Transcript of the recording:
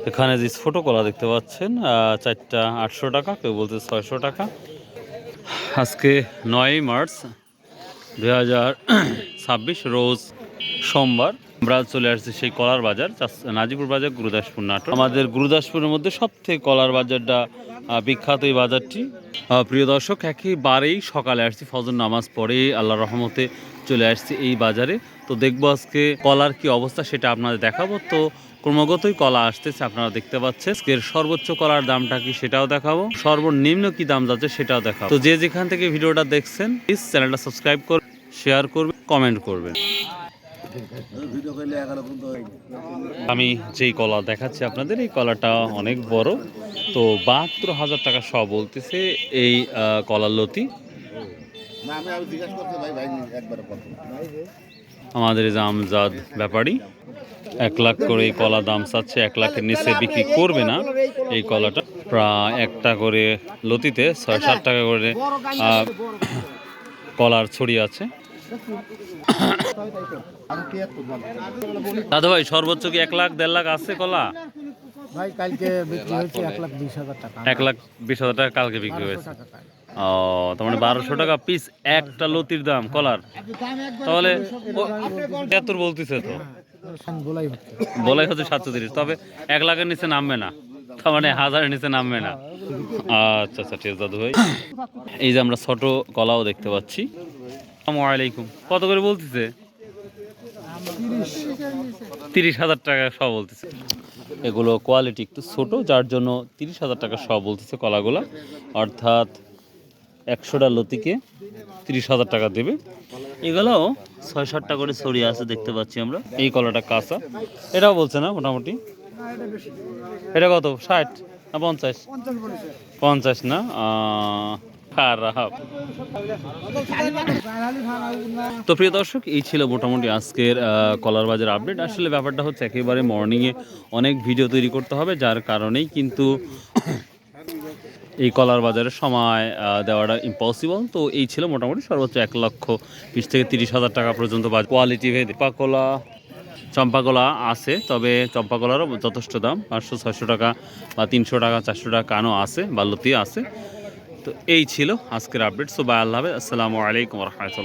এখানে যে ছোটো কলা দেখতে পাচ্ছেন, চারটা 800 টাকা, কেউ বলতে 600 টাকা। আজকে 9 মার্চ 2026, রোজ সোমবার। আমরা চলে আসছি সেই কলার বাজার, নাজিপুর বাজার, গুরুদাসপুর নাটোর। আমাদের গুরুদাসপুরের মধ্যে সবথেকে কলার বাজারটা বিখ্যাত এই বাজারটি। প্রিয় দর্শক, একেবারেই সকালে আসছি, ফজর নামাজ পড়ে আল্লাহর রহমতে চলে আসছি এই বাজারে। তো দেখবো আজকে কলার কি অবস্থা সেটা আপনাদের দেখাবো। তো ক্রমাগতই কলা আসতেছে, আপনারা দেখতে পাচ্ছেন। আজকের সর্বোচ্চ কলার দামটা কি সেটাও দেখাবো, সর্বনিম্ন কি দাম যাচ্ছে সেটাও দেখাবো। তো যে যেখান থেকে ভিডিওটা দেখছেন প্লিজ চ্যানেলটা সাবস্ক্রাইব করবেন, শেয়ার করবেন, কমেন্ট করবেন। আমি যেই কলা দেখাচ্ছি আপনাদের, এই কলাটা অনেক বড়। তো 72,000 টাকা সহ বলতেছে এই কলার লতি। আমাদের এই যে আমজাদ ব্যাপারী 1 লাখ করে এই কলা দাম চাচ্ছে, 1 লাখের নিচে বিক্রি করবে না এই কলাটা। প্রায় একটা করে লতিতে 6-7 টাকা করে কলার ছড়ি আছে। দাদু ভাই, সর্বোচ্চ কি 1 লাখ 1.5 লাখ আছে কলা? ভাই কালকে বিক্রি হয়েছে 1,20,000 টাকা। 1,20,000 টাকা কালকে বিক্রি হয়েছে। ও, তার মানে 1200 টাকা পিস একটা লতির দাম কলার। তাহলে এত বলতেছে তো, বলাই হচ্ছে 730, তবে 1 লাখের নিচে নামবে না, তার মানে 1000-এর নিচে নামবে না। আচ্ছা আচ্ছা, ঠিক দাদু ভাই। এই যে আমরা ছোট কলাও দেখতে পাচ্ছি। আসসালামু আলাইকুম, কত করে বলতেছে? 30,000 টাকা সহ বলতেছে। এগুলো কোয়ালিটি একটু ছোট, যার জন্য 30,000 টাকা সহ বলতেছে কলাগুলা। অর্থাৎ 100টা লতিকে 30,000 টাকা দেবে। এগুলোও 6-7টা করে ছড়িয়ে আছে দেখতে পাচ্ছি আমরা। এই কলাটা কাঁচা, এটাও বলছে না মোটামুটি। এটা কত, 60 না 50? 50 না, খারাপ। তো প্রিয় দর্শক, এই ছিল মোটামুটি আজকের কলার বাজার আপডেট। আসলে ব্যাপারটা হচ্ছে একেবারে মর্নিংয়ে অনেক ভিডিও তৈরি করতে হবে, যার কারণেই কিন্তু এই কলার বাজারের সময় দেওয়াটা ইম্পসিবল। তো এই ছিল মোটামুটি সর্বোচ্চ 1,20,000 থেকে 30,000 টাকা পর্যন্ত কোয়ালিটি ভেদে কলা, চম্পা কলা আছে, তবে চম্পা কলারও যথেষ্ট দাম, 500-600 টাকা বা 300 টাকা 400 টাকা কানও আছে, বাল্যতি আছে। তো এই ছিল আজকের আপডেট। সো বাই, আল্লাহ হাফেজ, আসসালামু আলাইকুম রহমতুল্লাহ।